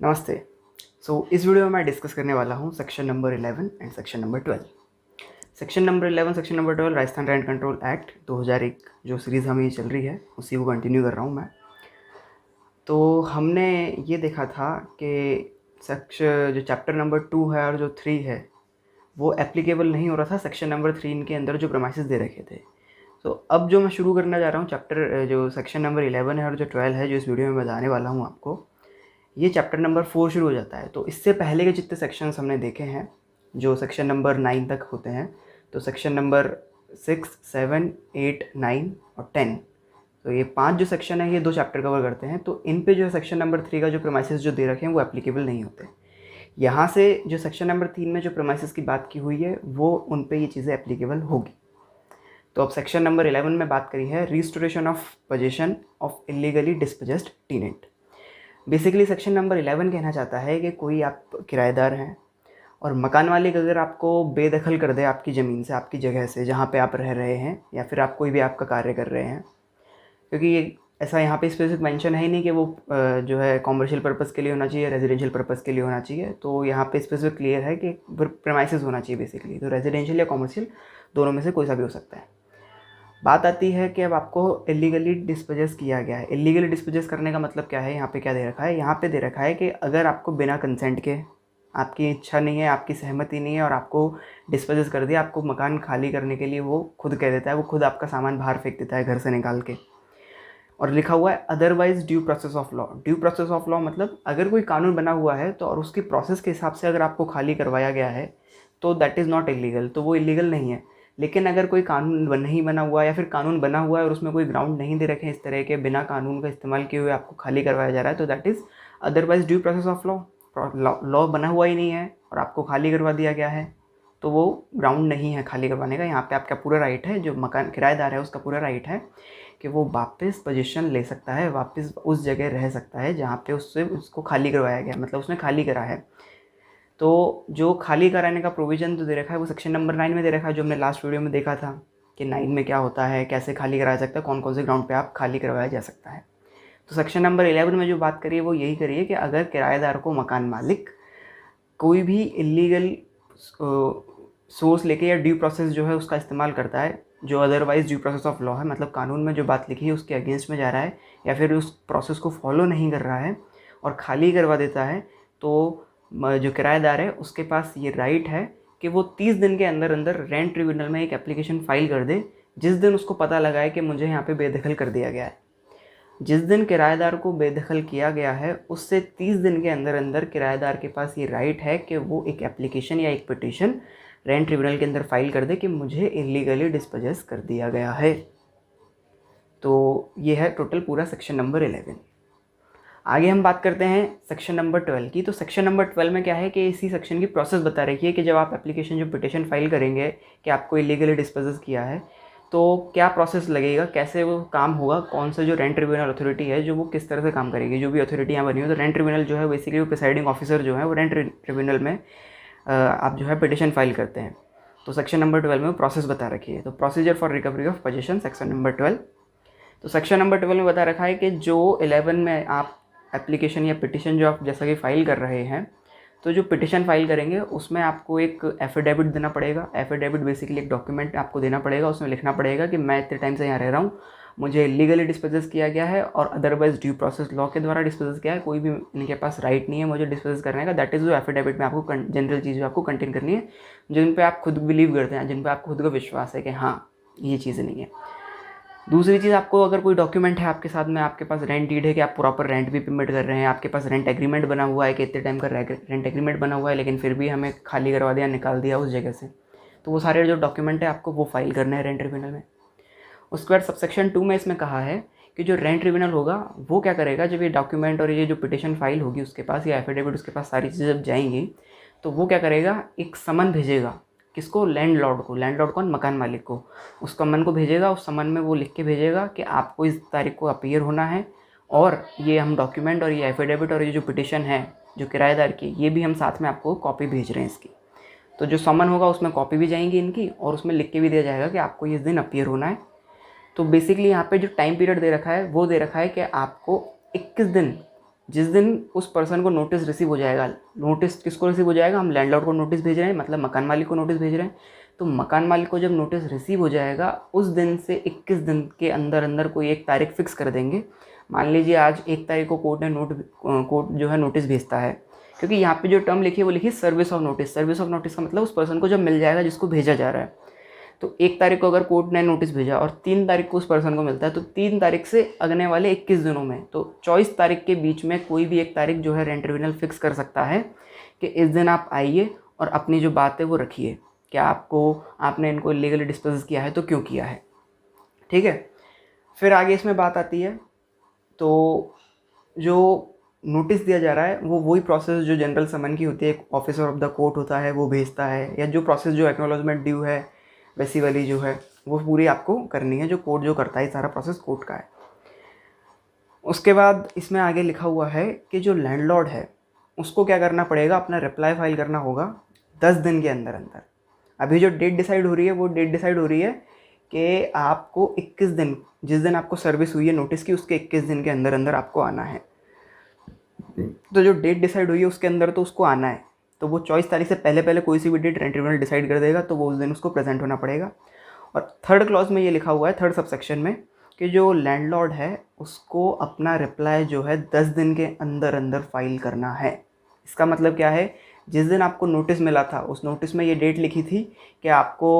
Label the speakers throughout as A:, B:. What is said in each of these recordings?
A: नमस्ते। इस वीडियो में मैं डिस्कस करने वाला हूँ section number 11 and section number 12। Section number 11 section number 12 Rajasthan rent control act 2001 जो सीरीज़ हमें चल रही है उसी को कंटिन्यू कर रहा हूँ मैं। तो हमने ये देखा था कि सेक्शन जो चैप्टर नंबर 2 है और जो 3 है वो एप्लीकेबल नहीं हो रहा था सेक्शन नंबर 3 के अंदर जो प्रोमाइसेस दे रखे थे। तो अब जो मैं शुरू करने जा रहा हूँ चैप्टर जो सेक्शन नंबर 11 है और जो 12 है जो इस वीडियो में बताने वाला हूँ आपको, ये चैप्टर नंबर 4 शुरू हो जाता है। तो इससे पहले के जितने सेक्शंस हमने देखे हैं जो सेक्शन नंबर 9 तक होते हैं, तो सेक्शन नंबर 6, 7, 8, 9 और 10, तो ये 5 जो सेक्शन है ये 2 चैप्टर कवर करते हैं। तो इन पे जो सेक्शन नंबर 3 का जो प्रेमाइसेस जो दे रखे हैं वो एप्लीकेबल नहीं होते। यहाँ से जो सेक्शन नंबर 3 में जो प्रेमाइसेस की बात की हुई है वो उन पे ये चीज़ें एप्लीकेबल होगी। तो अब सेक्शन नंबर 11 में बात करी है restoration of possession of illegally dispossessed tenant. Basically section number 11 कहना चाहता है कि कोई आप किराएदार हैं और मकान मालिक अगर आपको बेदखल कर दे आपकी ज़मीन से, आपकी जगह से जहाँ पे आप रह रहे हैं या फिर आप कोई भी आपका कार्य कर रहे हैं, क्योंकि ये ऐसा यहाँ पे स्पेसिफिक मेंशन है ही नहीं कि वो जो है कॉमर्शियल पर्पज़ के लिए होना चाहिए, रेजिडेंशियल पर्पज़ के लिए होना चाहिए। तो यहाँ पे स्पेसिफिक क्लियर है कि प्रेमाइसेस होना चाहिए बेसिकली, तो रेजिडेंशियल या कॉमर्शियल दोनों में से कोई सा भी हो सकता है। बात आती है कि अब आपको इलीगली डिस्पोजेस किया गया है। इलीगली डिस्पोजेस करने का मतलब क्या है, यहाँ पे क्या दे रखा है, यहाँ पे दे रखा है कि अगर आपको बिना कंसेंट के, आपकी इच्छा नहीं है, आपकी सहमति नहीं है और आपको डिस्पोजेस कर दिया, आपको मकान खाली करने के लिए वो खुद कह देता है, वो खुद आपका सामान बाहर फेंक देता है घर से निकाल के, और लिखा हुआ है otherwise due process of law. Due process of law मतलब अगर कोई कानून बना हुआ है तो और उसकी प्रोसेस के हिसाब से अगर आपको खाली करवाया गया है तो दैट इज़ नॉट इलीगल, तो वो इलीगल नहीं है। लेकिन अगर कोई कानून नहीं बना हुआ या फिर कानून बना हुआ है और उसमें कोई ग्राउंड नहीं दे रखे हैं इस तरह के, बिना कानून का इस्तेमाल किए हुए आपको खाली करवाया जा रहा है, तो that is otherwise due process of law. Law बना हुआ ही नहीं है और आपको खाली करवा दिया गया है, तो वो ग्राउंड नहीं है खाली करवाने का। यहाँ पे आपका पूरा राइट है, जो मकान किराएदार है उसका पूरा राइट है कि वो वापस पोजीशन ले सकता है, वापस उस जगह रह सकता है जहाँ पे उससे उसको खाली करवाया गया, मतलब उसने खाली करा है। तो जो खाली कराने का प्रोविज़न जो दे रखा है वो सेक्शन नंबर 9 में दे रखा है, जो हमने लास्ट वीडियो में देखा था कि 9 में क्या होता है, कैसे खाली कराया सकता है, कौन कौन से ग्राउंड पे आप खाली करवाया जा सकता है। तो सेक्शन नंबर 11 में जो बात करिए वो यही करिए कि अगर किराएदार को मकान मालिक कोई भी इलीगल सोर्स लेके या ड्यू प्रोसेस जो है उसका इस्तेमाल करता है, जो otherwise due process of law है, मतलब कानून में जो बात लिखी है उसके अगेंस्ट में जा रहा है या फिर उस प्रोसेस को फॉलो नहीं कर रहा है और खाली करवा देता है, तो जो किराएदार है उसके पास ये राइट है कि वो 30 दिन के अंदर अंदर रेंट ट्रिब्यूनल में एक एप्लीकेशन फ़ाइल कर दे जिस दिन उसको पता लगा है कि मुझे यहाँ पे बेदखल कर दिया गया है। जिस दिन किराएदार को बेदखल किया गया है उससे 30 दिन के अंदर अंदर किराएदार के पास ये राइट है कि वो एक एप्लीकेशन या एक पिटीशन रेंट ट्रिब्यूनल के अंदर फाइल कर दे कि मुझे इलीगली डिस्पोजेस कर दिया गया है। तो ये है टोटल पूरा सेक्शन नंबर 11। आगे हम बात करते हैं सेक्शन नंबर 12 की। तो सेक्शन नंबर 12 में क्या है कि इसी सेक्शन की प्रोसेस बता रखी है कि जब आप एप्लीकेशन जो पिटीशन फाइल करेंगे कि आपको इलीगली डिस्पोजेस किया है तो क्या प्रोसेस लगेगा, कैसे वो काम होगा, कौन सा जो रेंट ट्रिब्यूनल अथॉरिटी है जो वो किस तरह से काम करेगी। जो भी अथॉरिटी यहाँ बनी हो, तो रेंट ट्रिब्यूनल जो है बेसिकली वो प्रिसाइडिंग ऑफिसर जो है वो रेंट ट्रिब्यूनल में आप जो है पिटीशन फाइल करते हैं। तो सेक्शन नंबर 12 में वो प्रोसेस बता रखी है। तो procedure for recovery of position section number 12। तो सेक्शन नंबर 12 में बता रखा है कि जो 11 में आप एप्लीकेशन या पिटीशन जो आप जैसा कि फ़ाइल कर रहे हैं, तो जो पिटीशन फाइल करेंगे उसमें आपको एक एफिडेविट देना पड़ेगा। एफिडेविट बेसिकली एक डॉक्यूमेंट आपको देना पड़ेगा, उसमें लिखना पड़ेगा कि मैं इतने टाइम से यहाँ रह रहा हूँ, मुझे इलीगली डिस्पोजेस किया गया है और अदरवाइज ड्यू प्रोसेस लॉ के द्वारा डिस्पोजेस किया है, कोई भी इनके पास राइट नहीं है मुझे डिस्पोजेस करने का। दैट इज़ जो एफिडेविट में आपको जनरल चीज़ आपको कंटेन करनी है, जिन पे आप खुद बिलीव करते हैं, जिन पे आपको खुद का विश्वास है कि हाँ ये चीज़ें नहीं है। दूसरी चीज़, आपको अगर कोई डॉक्यूमेंट है आपके साथ में, आपके पास रेंट डीड है कि आप प्रॉपर रेंट भी पेमेंट कर रहे हैं, आपके पास रेंट एग्रीमेंट बना हुआ है कि इतने टाइम का रेंट एग्रीमेंट बना हुआ है लेकिन फिर भी हमें खाली करवा दिया, निकाल दिया उस जगह से, तो वो सारे जो डॉक्यूमेंट है आपको वो फाइल करना है रेंट ट्रिब्यूनल में। उसके बाद सबसेक्शन 2 में इसमें कहा है कि जो रेंट ट्रिब्यूनल होगा वो क्या करेगा, जब ये डॉक्यूमेंट और ये जो पिटीशन फाइल होगी उसके पास या एफिडेविट उसके पास सारी चीज़ें जब जाएंगी तो वो क्या करेगा, एक समन भेजेगा। किसको? लैंडलॉर्ड को। लैंडलॉर्ड कौन? मकान मालिक को। उस समन को भेजेगा, उस समन में वो लिख के भेजेगा कि आपको इस तारीख को अपीयर होना है और ये हम डॉक्यूमेंट और ये एफिडेविट और ये जो पिटीशन है जो किराएदार की, ये भी हम साथ में आपको कॉपी भेज रहे हैं इसकी। तो जो समन होगा उसमें कॉपी भी जाएंगी इनकी और उसमें लिख के भी दिया जाएगा कि आपको इस दिन अपीयर होना है। तो बेसिकली यहाँ पे जो टाइम पीरियड दे रखा है वो दे रखा है कि आपको 21 दिन जिस दिन उस पर्सन को नोटिस रिसीव हो जाएगा, नोटिस किसको रिसीव हो जाएगा, हम लैंडलॉर्ड को नोटिस भेज रहे हैं, मतलब मकान मालिक को नोटिस भेज रहे हैं, तो मकान मालिक को जब नोटिस रिसीव हो जाएगा उस दिन से 21 दिन के अंदर अंदर कोई एक तारीख फिक्स कर देंगे। मान लीजिए आज 1 तारीख को कोर्ट जो है नोटिस भेजता है, क्योंकि यहाँ पे जो टर्म लिखी है वो लिखी service of notice. Service of notice का मतलब उस पर्सन को जब मिल जाएगा जिसको भेजा जा रहा है। तो 1 तारीख को अगर कोर्ट ने नोटिस भेजा और 3 तारीख को उस पर्सन को मिलता है, तो 3 तारीख से अगले वाले 21 दिनों में, तो 24 तारीख के बीच में कोई भी एक तारीख जो है रेंट ट्रिब्यूनल फिक्स कर सकता है कि इस दिन आप आइए और अपनी जो बात है वो रखिए, क्या आपने इनको इलीगली डिस्पोज किया है तो क्यों किया है। ठीक है, फिर आगे इसमें बात आती है, तो जो नोटिस दिया जा रहा है वो वही प्रोसेस जो जनरल समन की होती है, एक ऑफिसर ऑफ द कोर्ट होता है वो भेजता है, या जो प्रोसेस जो एक्नॉलेजमेंट ड्यू है वैसी वाली जो है वो पूरी आपको करनी है, जो कोर्ट जो करता है सारा प्रोसेस कोर्ट का है। उसके बाद इसमें आगे लिखा हुआ है कि जो लैंडलॉर्ड है उसको क्या करना पड़ेगा, अपना रिप्लाई फाइल करना होगा 10 दिन के अंदर अंदर। अभी जो डेट डिसाइड हो रही है वो डेट डिसाइड हो रही है कि आपको 21 दिन, जिस दिन आपको सर्विस हुई है नोटिस की, उसके 21 दिन के अंदर अंदर आपको आना है। तो जो डेट डिसाइड हुई है उसके अंदर तो उसको आना है, तो वो 24 तारीख से पहले पहले कोई सी भी डेट रेंट ट्रिब्यूनल डिसाइड कर देगा, तो वो उस दिन उसको प्रेजेंट होना पड़ेगा। और थर्ड क्लॉज में ये लिखा हुआ है, थर्ड सबसेक्शन में, कि जो लैंडलॉर्ड है उसको अपना रिप्लाई जो है 10 दिन के अंदर अंदर फाइल करना है। इसका मतलब क्या है, जिस दिन आपको नोटिस मिला था उस नोटिस में ये डेट लिखी थी कि आपको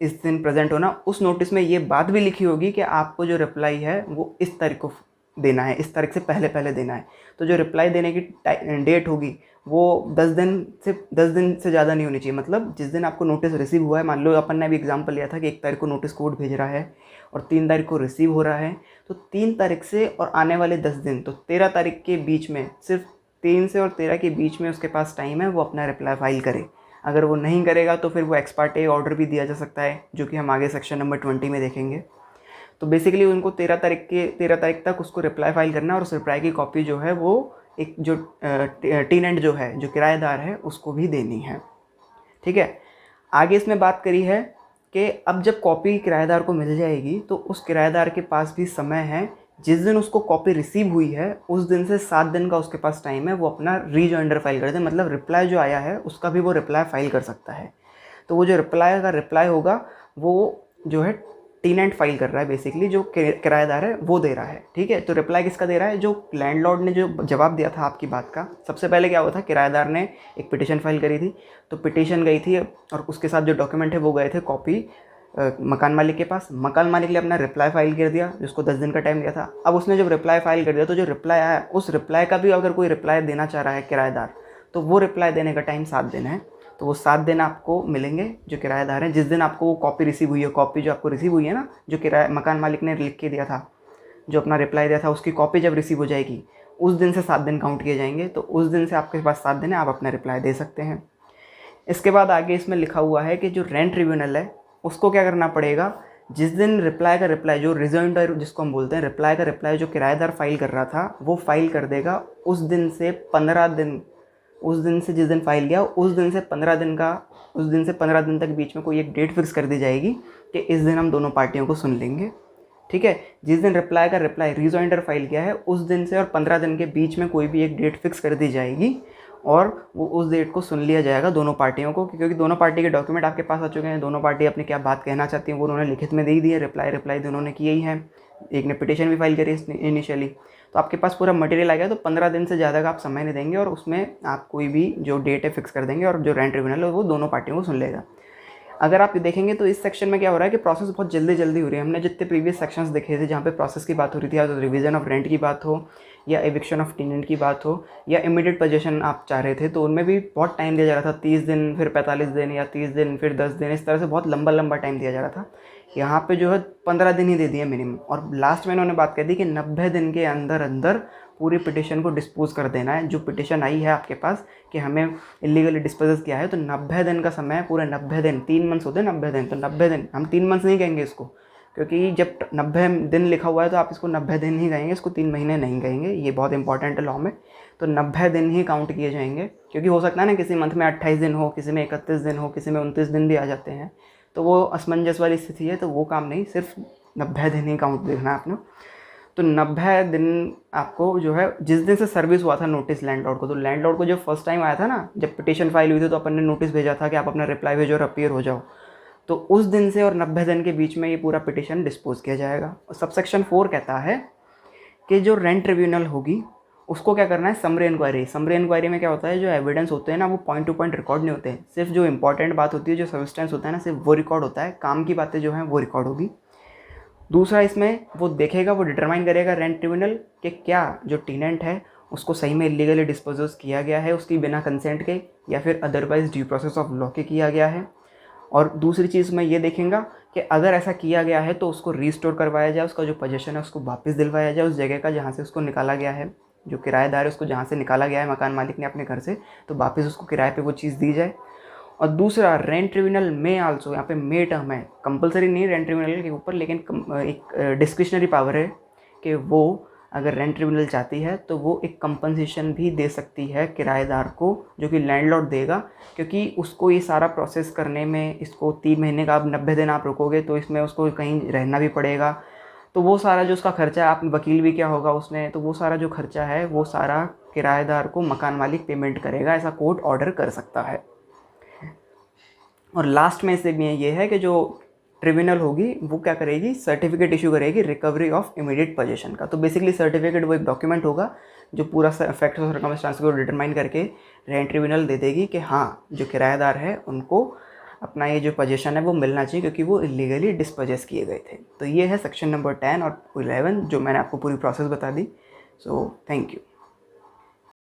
A: इस दिन प्रेजेंट होना, उस नोटिस में ये बात भी लिखी होगी कि आपको जो रिप्लाई है वो इस तारीख को देना है, इस तारीख से पहले पहले देना है। तो जो रिप्लाई देने की डेट होगी वो 10 दिन से ज़्यादा नहीं होनी चाहिए। मतलब जिस दिन आपको नोटिस रिसीव हुआ है, मान लो अपन ने अभी एग्जांपल लिया था कि 1 तारीख को नोटिस कोर्ट भेज रहा है और 3 तारीख को रिसीव हो रहा है, तो 3 तारीख से और आने वाले 10 दिन, तो 13 तारीख के बीच में, सिर्फ 3 से और 13 के बीच में उसके पास टाइम है वो अपना रिप्लाई फाइल करे। अगर वो नहीं करेगा तो फिर वो एक्स पार्टे ऑर्डर भी दिया जा सकता है, जो कि हम आगे सेक्शन नंबर 20 में देखेंगे। तो बेसिकली उनको 13 तारीख तक उसको रिप्लाई फाइल करना है, और उस रिप्लाई की कॉपी जो है वो एक जो टेनेंट जो है, जो किराएदार है, उसको भी देनी है। ठीक है, आगे इसमें बात करी है कि अब जब कॉपी किराएदार को मिल जाएगी तो उस किराएदार के पास भी समय है, जिस दिन उसको कॉपी रिसीव हुई है उस दिन से 7 दिन का उसके पास टाइम है, वो अपना रीजॉइंडर फाइल कर दे। मतलब रिप्लाई जो आया है उसका भी वो रिप्लाई फाइल कर सकता है। तो वो जो रिप्लाई होगा वो जो है टेनेंट फाइल कर रहा है, बेसिकली जो किराएदार है वो दे रहा है। ठीक है, तो रिप्लाई किसका दे रहा है, जो लैंडलॉर्ड ने जो जवाब दिया था आपकी बात का। सबसे पहले क्या हुआ था, किराएदार ने एक पिटीशन फाइल करी थी, तो पिटीशन गई थी और उसके साथ जो डॉक्यूमेंट है वो गए थे कॉपी मकान मालिक के पास। मकान मालिक ने अपना रिप्लाई फाइल कर दिया, जिसको 10 दिन का टाइम दिया था। अब उसने जब रिप्लाई फाइल कर दिया तो जो रिप्लाई आया, उस रिप्लाई का भी अगर कोई रिप्लाई देना चाह रहा है किराएदार, तो वो रिप्लाई देने का टाइम 7 दिन है। तो वो 7 दिन आपको मिलेंगे जो किराएदार हैं, जिस दिन आपको वो कॉपी रिसीव हुई है। कॉपी जो आपको रिसीव हुई है ना, जो मकान मालिक ने लिख के दिया था, जो अपना रिप्लाई दिया था, उसकी कॉपी जब रिसीव हो जाएगी उस दिन से 7 दिन काउंट किए जाएंगे। तो उस दिन से आपके पास 7 दिन है, आप अपना रिप्लाई दे सकते हैं। इसके बाद आगे इसमें लिखा हुआ है कि जो रेंट ट्रिब्यूनल है उसको क्या करना पड़ेगा, जिस दिन रिप्लाई जो रिजॉइंडर जिसको हम बोलते हैं, रिप्लाई जो किराएदार फाइल कर रहा था वो फाइल कर देगा उस दिन से 15 दिन, उस दिन से जिस दिन फाइल किया उस दिन से 15 दिन तक बीच में कोई एक डेट फिक्स कर दी जाएगी कि इस दिन हम दोनों पार्टियों को सुन लेंगे। ठीक है, जिस दिन रिप्लाई रिजॉइंडर फाइल किया है उस दिन से और 15 दिन के बीच में कोई भी एक डेट फिक्स कर दी जाएगी और वो उस डेट को सुन लिया जाएगा दोनों पार्टियों को, क्योंकि दोनों पार्टी के डॉक्यूमेंट आपके पास आ चुके हैं। दोनों पार्टी अपनी क्या बात कहना चाहती हैं वो उन्होंने लिखित में दे दी है। रिप्लाई दोनों ने की ही है, एक ने पिटीशन भी फाइल करी इनिशियली। तो आपके पास पूरा मटेरियल आ गया, तो 15 दिन से ज़्यादा का आप समय नहीं देंगे और उसमें आप कोई भी जो डेट है फिक्स कर देंगे और जो रेंट ट्रिब्यूनल है वो दोनों पार्टियों को सुन लेगा। अगर आप देखेंगे तो इस सेक्शन में क्या हो रहा है कि प्रोसेस बहुत जल्दी हो रही है। हमने जितने प्रीवियस सेक्शंस देखे थे जहाँ पे प्रोसेस की बात हो रही थी, या तो रिवीजन ऑफ रेंट की बात हो, या एविक्शन ऑफ टेनेंट की बात हो, या इमीडिएट पोजीशन आप चाह रहे थे, तो उनमें भी बहुत टाइम दिया जा रहा था, 30 दिन, फिर 45 दिन, या 30 दिन, फिर 10 दिन, इस तरह से बहुत लंबा टाइम दिया जा रहा था। यहाँ पे जो है 15 दिन ही दे दिए मिनिमम, और लास्ट में इन्होंने बात कह दी कि 90 दिन के अंदर अंदर पूरी पिटिशन को डिस्पोज कर देना है। जो पिटिशन आई है आपके पास कि हमें इलीगली डिस्पोज किया है, तो 90 दिन का समय है, पूरे 90 दिन, 3 मंथ्स होते हैं 90 दिन, तो 90 दिन, हम 3 मंथ्स नहीं कहेंगे इसको, क्योंकि जब 90 दिन लिखा हुआ है तो आप इसको 90 दिन ही कहेंगे, इसको 3 महीने नहीं कहेंगे। ये बहुत इंपॉर्टेंट है लॉ में। तो 90 दिन ही काउंट किए जाएंगे, क्योंकि हो सकता है ना किसी मंथ में 28 दिन हो, किसी में 31 दिन हो, किसी में 29 दिन भी आ जाते हैं, तो वो असमंजस वाली स्थिति है, तो वो काम नहीं, सिर्फ 90 दिन ही काउंट देखना है आपने। तो 90 दिन आपको जो है, जिस दिन से सर्विस हुआ था नोटिस लैंडलॉर्ड को, तो लैंडलॉर्ड को जब फर्स्ट टाइम आया था ना, जब पिटीशन फाइल हुई थी, तो अपन ने नोटिस भेजा था कि आप अपना रिप्लाई भेजो और अपीयर हो जाओ, तो उस दिन से और 90 दिन के बीच में ये पूरा पिटीशन डिस्पोज किया जाएगा। और सबसेक्शन 4 कहता है कि जो रेंट ट्रिब्यूनल होगी उसको क्या करना है, समरी इंक्वायरी। समरी इंक्वायरी में क्या होता है, जो एविडेंस होते हैं ना वो पॉइंट टू पॉइंट रिकॉर्ड नहीं होते हैं, सिर्फ जो इंपॉर्टेंट बात होती है, जो सब्सटेंस होता है ना, सिर्फ वो रिकॉर्ड होता है, काम की बातें जो हैं वो रिकॉर्ड होगी। दूसरा, इसमें वो देखेगा, वो डिटरमाइन करेगा रेंट ट्रिब्यूनल कि क्या जो टेनेंट है उसको सही में इलीगली डिस्पोज किया गया है उसकी बिना कंसेंट के, या फिर otherwise due process of law के किया गया है। और दूसरी चीज़ मैं ये देखेंगा कि अगर ऐसा किया गया है तो उसको रीस्टोर करवाया जाए, उसका जो पोजीशन है उसको वापस दिलवाया जाए उस जगह का जहाँ से उसको निकाला गया है, जो किराएदार है उसको जहाँ से निकाला गया है मकान मालिक ने अपने घर से, तो वापस उसको किराए पे वो चीज़ दी जाए। और दूसरा, रेंट ट्रिब्यूनल में आल्सो, यहाँ पे मे टर्म है, कंपलसरी नहीं रेंट ट्रिब्यूनल के ऊपर, लेकिन एक डिस्क्रिशनरी पावर है कि वो अगर रेंट ट्रिब्यूनल चाहती है तो वो एक कंपनसेशन भी दे सकती है किराएदार को, जो कि लैंडलॉर्ड देगा, क्योंकि उसको ये सारा प्रोसेस करने में, इसको 3 महीने का, अब 90 दिन आप रुकोगे तो इसमें उसको कहीं रहना भी पड़ेगा, तो वो सारा जो उसका खर्चा है, आप वकील भी क्या होगा उसमें, तो वो सारा जो खर्चा है वो सारा किराएदार को मकान मालिक पेमेंट करेगा, ऐसा कोर्ट ऑर्डर कर सकता है। और लास्ट में से ये है कि जो ट्रिब्यूनल होगी वो क्या करेगी, सर्टिफिकेट इशू करेगी रिकवरी ऑफ इमीडिएट पोजीशन का। तो बेसिकली सर्टिफिकेट वो एक डॉक्यूमेंट होगा जो पूरा फैक्ट्स और सर्कमस्टांस को डिटरमाइन करके रेंट ट्रिब्यूनल दे देगी कि हाँ जो किराएदार है उनको अपना ये जो पोजीशन है वो मिलना चाहिए, क्योंकि वो इलीगली डिस्पोजेस किए गए थे। तो ये है सेक्शन नंबर 10 और 11 जो मैंने आपको पूरी प्रोसेस बता दी। So thank you.